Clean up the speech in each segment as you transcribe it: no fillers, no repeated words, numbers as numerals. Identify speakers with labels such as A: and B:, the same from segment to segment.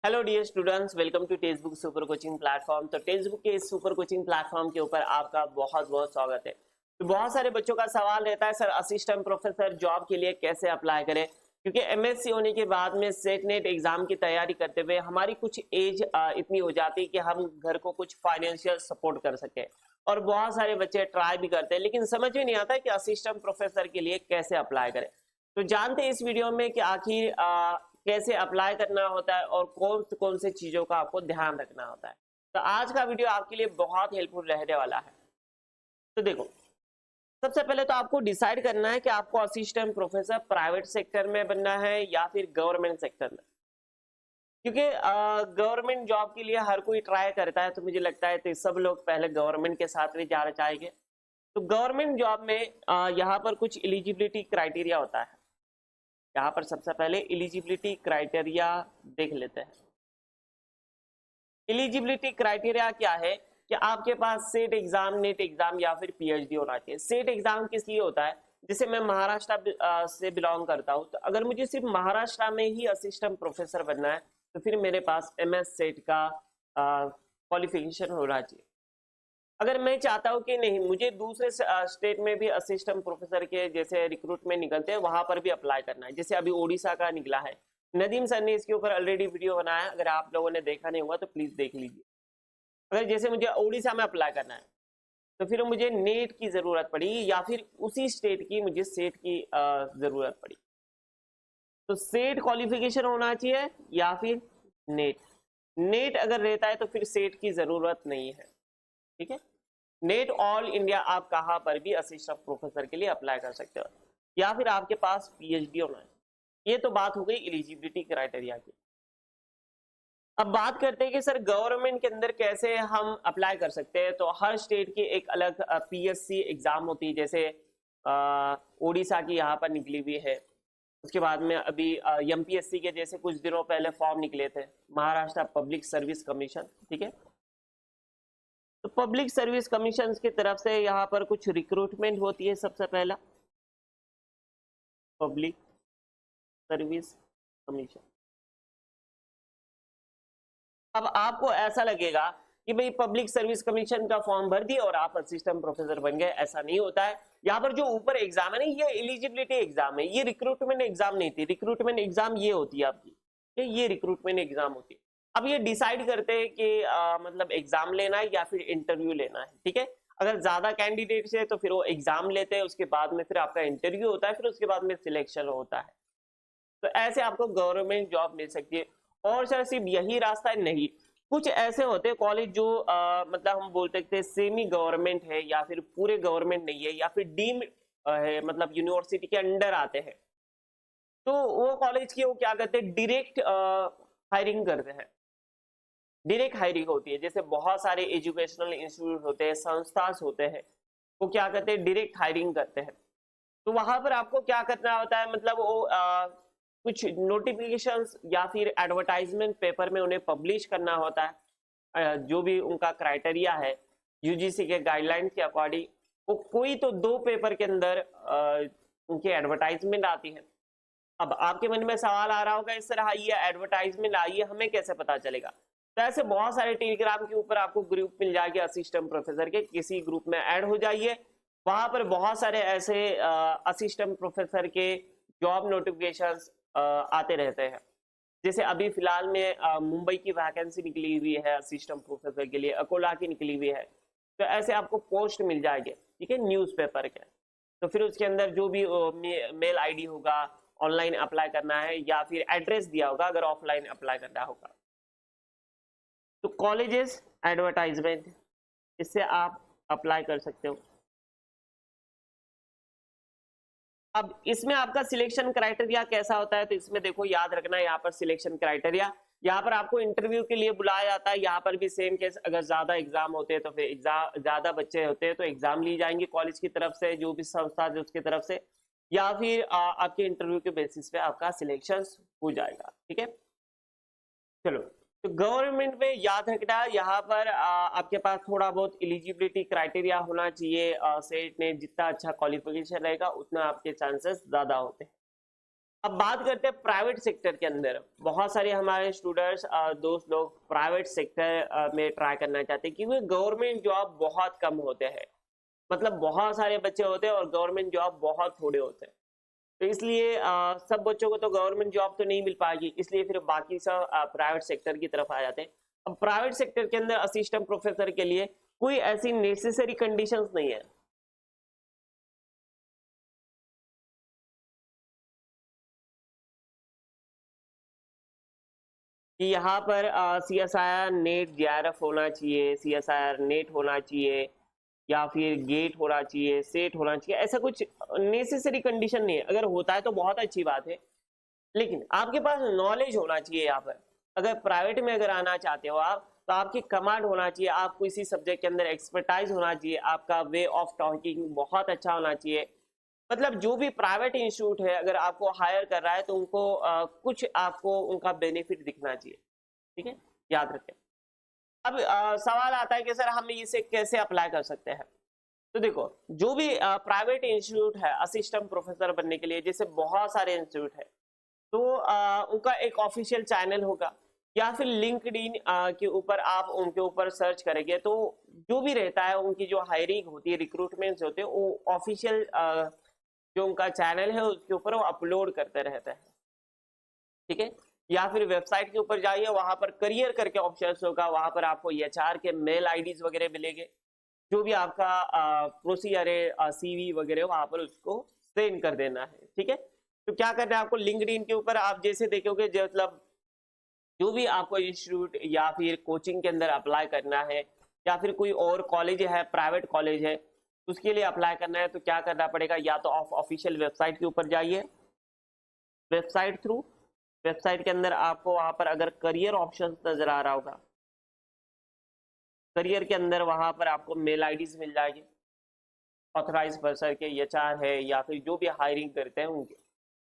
A: Hello dear students, welcome to text book super coaching platform. तो text book के इस super coaching platform के ऊपर आपका बहुत बहुत स्वागत है। तो बहुत सारे बच्चों का सवाल रहता है, सर असिस्टेंट प्रोफेसर जॉब के लिए कैसे अप्लाई करें, क्योंकि एमएससी होने के बाद में सेट नेट एग्जाम की तैयारी करते हुए हमारी कुछ एज इतनी हो जाती है कि हम घर को कुछ फाइनेंशियल सपोर्ट कर सके। और बहुत सारे बच्चे ट्राई भी करते हैं, लेकिन समझ में नहीं आता कि असिस्टेंट प्रोफेसर के लिए कैसे अप्लाई करें। तो जानते हैं इस वीडियो में कि आखिर कैसे अप्लाई करना होता है और कौन कौन से चीजों का आपको ध्यान रखना होता है। तो आज का वीडियो आपके लिए बहुत हेल्पफुल रहने वाला है। तो देखो, सबसे पहले तो आपको डिसाइड करना है कि आपको असिस्टेंट प्रोफेसर प्राइवेट सेक्टर में बनना है या फिर गवर्नमेंट सेक्टर में। क्योंकि गवर्नमेंट जॉब के लिए हर कोई ट्राई करता है, तो मुझे लगता है तो सब लोग पहले गवर्नमेंट के साथ भी जाना चाहेंगे। तो गवर्नमेंट जॉब में यहाँ पर कुछ एलिजिबिलिटी क्राइटेरिया होता है। यहाँ पर सबसे पहले एलिजिबिलिटी क्राइटेरिया देख लेते हैं। एलिजिबिलिटी क्राइटेरिया क्या है कि आपके पास सेट एग्जाम, नेट एग्जाम या फिर पीएचडी होना चाहिए। सेट एग्जाम किस लिए होता है? जैसे मैं महाराष्ट्र से बिलोंग करता हूँ, तो अगर मुझे सिर्फ महाराष्ट्र में ही असिस्टेंट प्रोफेसर बनना है तो फिर मेरे पास एमएस सेट का क्वालिफिकेशन होना चाहिए। अगर मैं चाहता हूँ कि नहीं, मुझे दूसरे स्टेट में भी असिस्टेंट प्रोफेसर के जैसे रिक्रूटमेंट निकलते हैं वहां पर भी अप्लाई करना है। जैसे अभी ओडिशा का निकला है, नदीम सर ने इसके ऊपर ऑलरेडी वीडियो बनाया है, अगर आप लोगों ने देखा नहीं हुआ तो प्लीज देख लीजिए। अगर जैसे मुझे ओडिशा में अप्लाई करना है तो फिर मुझे नेट की जरूरत पड़ी या फिर उसी स्टेट की मुझे सेट की जरूरत पड़ी। तो सेट क्वालिफिकेशन होना चाहिए या फिर नेट। नेट अगर रहता है तो फिर सेट की जरूरत नहीं है। ठीक है, नेट ऑल इंडिया आप कहां पर भी असिस्टेंट प्रोफेसर के लिए अप्लाई कर सकते हो, या फिर आपके पास पीएचडी होना है। ये तो बात हो गई एलिजिबिलिटी क्राइटेरिया की। अब बात करते हैं कि सर गवर्नमेंट के अंदर कैसे हम अप्लाई कर सकते हैं। तो हर स्टेट की एक अलग पीएससी एग्जाम होती है। जैसे ओडिशा की यहाँ पर निकली हुई है। उसके बाद में अभी एमपीएससी के जैसे कुछ दिनों पहले फॉर्म निकले थे, महाराष्ट्र पब्लिक सर्विस कमीशन। ठीक है, तो पब्लिक सर्विस कमीशन की तरफ से यहाँ पर कुछ रिक्रूटमेंट होती है। सबसे पहला पब्लिक सर्विस कमीशन। अब आपको ऐसा लगेगा कि भाई पब्लिक सर्विस कमीशन का फॉर्म भर दिया और आप असिस्टेंट प्रोफेसर बन गए, ऐसा नहीं होता है। यहाँ पर जो ऊपर एग्जाम है ना, ये एलिजिबिलिटी एग्जाम है, ये रिक्रूटमेंट एग्जाम नहीं थी। रिक्रूटमेंट एग्जाम ये होती है आपकी, ये रिक्रूटमेंट एग्जाम होती है। अब ये डिसाइड करते हैं कि मतलब एग्जाम लेना है या फिर इंटरव्यू लेना है। ठीक है, अगर ज्यादा कैंडिडेट्स है तो फिर वो एग्जाम लेते हैं, उसके बाद में फिर आपका इंटरव्यू होता है, फिर उसके बाद में सिलेक्शन होता है। तो ऐसे आपको गवर्नमेंट जॉब मिल सकती है। और सर सिर्फ यही रास्ता है? नहीं, कुछ ऐसे होते हैं कॉलेज जो मतलब हम बोल सकते हैं सेमी गवर्नमेंट है या फिर पूरे गवर्नमेंट नहीं है या फिर डीम्ड है, मतलब यूनिवर्सिटी के अंडर आते हैं। तो वो कॉलेज की वो क्या करते हैं, डायरेक्ट हायरिंग करते हैं। डायरेक्ट हायरिंग होती है। जैसे बहुत सारे एजुकेशनल इंस्टीट्यूट होते हैं, संस्थान होते हैं, वो क्या करते हैं, डायरेक्ट हायरिंग करते हैं। तो वहां पर आपको क्या करना होता है, मतलब वो कुछ नोटिफिकेशंस या फिर एडवर्टाइजमेंट पेपर में उन्हें पब्लिश करना होता है। जो भी उनका क्राइटेरिया है यूजीसी के गाइडलाइंस के अकॉर्डिंग, वो कोई तो 2 पेपर के अंदर उनकी एडवर्टाइजमेंट आती है। अब आपके मन में सवाल आ रहा होगा, इस तरह ये एडवर्टाइजमेंट आई है, हमें कैसे पता चलेगा? तो ऐसे बहुत सारे टेलीग्राम के ऊपर आपको ग्रुप मिल जाएगा असिस्टेंट प्रोफेसर के, किसी ग्रुप में ऐड हो जाइए। वहां पर बहुत सारे ऐसे असिस्टेंट प्रोफेसर के जॉब नोटिफिकेशंस आते रहते हैं। जैसे अभी फिलहाल में मुंबई की वैकेंसी निकली हुई है असिस्टेंट प्रोफेसर के लिए, अकोला की निकली हुई है। तो ऐसे आपको पोस्ट मिल जाएंगे, ठीक है, न्यूज़पेपर के। तो फिर उसके अंदर जो भी मेल आईडी होगा, ऑनलाइन अप्लाई करना है या फिर एड्रेस दिया होगा अगर ऑफलाइन अप्लाई करना होगा। तो कॉलेजेस एडवर्टाइजमेंट, इससे आप अप्लाई कर सकते हो। अब इसमें आपका सिलेक्शन क्राइटेरिया कैसा होता है? तो इसमें देखो, याद रखना यहाँ पर सिलेक्शन क्राइटेरिया, यहाँ पर आपको इंटरव्यू के लिए बुलाया जाता है। यहाँ पर भी सेम केस, अगर ज्यादा एग्जाम होते हैं तो फिर एग्जाम, ज्यादा बच्चे होते हैं तो एग्जाम ली जाएंगे कॉलेज की तरफ से, जो भी संस्था है उसकी तरफ से, या फिर आपके इंटरव्यू के बेसिस पे आपका सिलेक्शन हो जाएगा। ठीक है, चलो। तो गवर्नमेंट में याद रखना, यहाँ पर आपके पास थोड़ा बहुत एलिजिबिलिटी क्राइटेरिया होना चाहिए। सेट ने जितना अच्छा क्वालिफिकेशन रहेगा उतना आपके चांसेस ज्यादा होते हैं। अब बात करते हैं प्राइवेट सेक्टर के अंदर। बहुत सारे हमारे स्टूडेंट्स दोस्त लोग प्राइवेट सेक्टर में ट्राई करना चाहते हैं, क्योंकि गवर्नमेंट जॉब बहुत कम होते हैं, मतलब बहुत सारे बच्चे होते हैं और गवर्नमेंट जॉब बहुत थोड़े होते हैं। तो इसलिए सब बच्चों को तो गवर्नमेंट जॉब तो नहीं मिल पाएगी, इसलिए फिर बाकी सब प्राइवेट सेक्टर की तरफ आ जाते हैं। अब प्राइवेट सेक्टर के अंदर असिस्टेंट प्रोफेसर के लिए कोई ऐसी नेसेसरी कंडीशंस नहीं है। कि यहाँ पर CSIR नेट JRF होना चाहिए, CSIR नेट होना चाहिए, या फिर गेट होना चाहिए, सेट होना चाहिए, ऐसा कुछ नेसेसरी कंडीशन नहीं है। अगर होता है तो बहुत अच्छी बात है, लेकिन आपके पास नॉलेज होना चाहिए। यहाँ पर अगर प्राइवेट में अगर आना चाहते हो आप, तो आपकी कमांड होना चाहिए, आपको इसी सब्जेक्ट के अंदर एक्सपर्टाइज होना चाहिए, आपका वे ऑफ टॉकिंग बहुत अच्छा होना चाहिए। मतलब जो भी प्राइवेट इंस्टीट्यूट है अगर आपको हायर कर रहा है तो उनको कुछ आपको उनका बेनिफिट दिखना चाहिए, ठीक है, याद रखें। अब सवाल आता है कि सर हम इसे कैसे अप्लाई कर सकते हैं। तो देखो, जो भी प्राइवेट इंस्टीट्यूट है असिस्टेंट प्रोफेसर बनने के लिए, जैसे बहुत सारे इंस्टीट्यूट है, तो उनका एक ऑफिशियल चैनल होगा, या फिर लिंक्डइन के ऊपर आप उनके ऊपर सर्च करेंगे तो जो भी रहता है उनकी जो हायरिंग होती है, रिक्रूटमेंट होते हैं, वो ऑफिशियल जो उनका चैनल है उसके ऊपर वो अपलोड करते रहते हैं, ठीक है। या फिर वेबसाइट के ऊपर जाइए, वहां पर करियर करके ऑप्शन होगा, वहां पर आपको HR के मेल IDs वगैरह मिलेंगे, जो भी आपका प्रोसीजर है, CV वगैरह, वहां पर उसको सेंड कर देना है, ठीक है। तो क्या करना है आपको, लिंक्डइन के ऊपर आप जैसे देखोगे, मतलब जो भी आपको इंस्टीट्यूट या फिर कोचिंग के अंदर अप्लाई करना है, या फिर कोई और कॉलेज है, प्राइवेट कॉलेज है, उसके लिए अप्लाई करना है, तो क्या करना पड़ेगा, या तो आप ऑफिशियल वेबसाइट के ऊपर जाइए, वेबसाइट थ्रू, वेबसाइट के अंदर आपको वहां पर अगर करियर ऑप्शन नजर आ रहा होगा, करियर के अंदर वहां पर आपको मेल IDs मिल जाएगी, ऑथराइज पर्सन के, HR है, या फिर जो भी हायरिंग करते हैं उनके,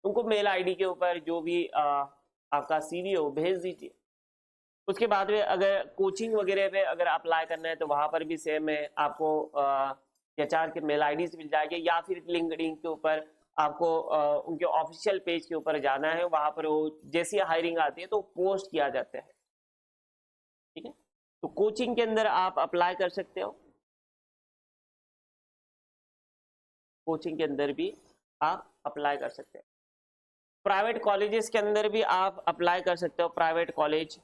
A: उनको मेल ID के ऊपर जो भी आपका CV हो भेज दीजिए। उसके बाद में अगर कोचिंग वगैरह पे अगर अप्लाई करना है तो वहां पर भी सेम है, आपको HR के मेल IDs मिल जाएंगे, या फिर लिंक्डइन के ऊपर आपको उनके ऑफिशियल पेज के ऊपर जाना है, वहां पर वो जैसी हायरिंग आती है तो पोस्ट किया जाता है, ठीक है। तो कोचिंग के अंदर आप अप्लाई कर सकते हो, कोचिंग के अंदर भी आप अप्लाई कर सकते हो, प्राइवेट कॉलेजेस के अंदर भी आप अप्लाई कर सकते हो। प्राइवेट कॉलेज,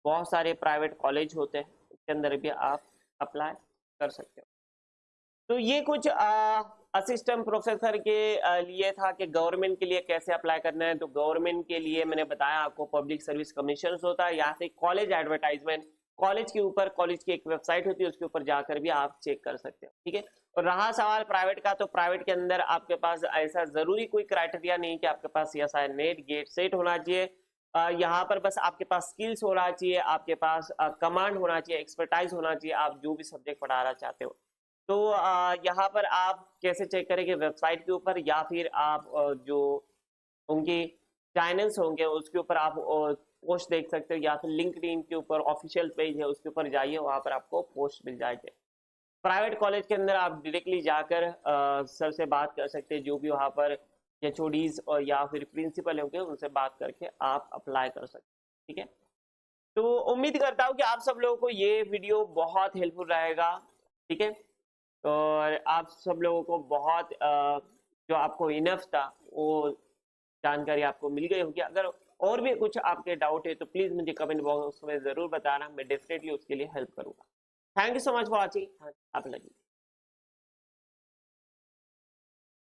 A: बहुत सारे प्राइवेट कॉलेज होते हैं, उसके अंदर भी आप अप्लाई कर सकते हो। तो ये कुछ असिस्टेंट प्रोफेसर के लिए था कि गवर्नमेंट के लिए कैसे अप्लाई करना है। तो गवर्नमेंट के लिए मैंने बताया आपको पब्लिक सर्विस कमीशन होता है, या फिर कॉलेज एडवर्टाइजमेंट, कॉलेज के ऊपर, कॉलेज की एक वेबसाइट होती है उसके ऊपर जाकर भी आप चेक कर सकते हो, ठीक है। और रहा सवाल प्राइवेट का, तो प्राइवेट के अंदर आपके पास ऐसा जरूरी कोई क्राइटेरिया नहीं कि आपके पास CSIR नेट गेट सेट होना चाहिए। यहाँ पर बस आपके पास स्किल्स होना चाहिए, आपके पास कमांड होना चाहिए, एक्सपर्टाइज होना चाहिए, आप जो भी सब्जेक्ट पढ़ाना चाहते हो। तो यहाँ पर आप कैसे चेक करेंगे, वेबसाइट के ऊपर, या फिर आप जो उनके चैनल्स होंगे उसके ऊपर आप पोस्ट देख सकते हो, या फिर लिंक्डइन के ऊपर ऑफिशियल पेज है उसके ऊपर जाइए, वहां पर आपको पोस्ट मिल जाएंगे। प्राइवेट कॉलेज के अंदर आप डायरेक्टली जाकर सर से बात कर सकते हैं, जो भी वहाँ पर HODs और या फिर प्रिंसिपल होंगे उनसे बात करके आप अप्लाई कर सकते हैं, ठीक है। तो उम्मीद करता हूँ कि आप सब लोगों को ये वीडियो बहुत हेल्पफुल रहेगा, ठीक है। और आप सब लोगों को बहुत जो आपको इनफ था वो जानकारी आपको मिल गई होगी। अगर और भी कुछ आपके डाउट है तो प्लीज मुझे कमेंट बॉक्स में जरूर बताना, मैं डेफिनेटली उसके लिए हेल्प करूंगा। Thank you so much for watching. आप लगी।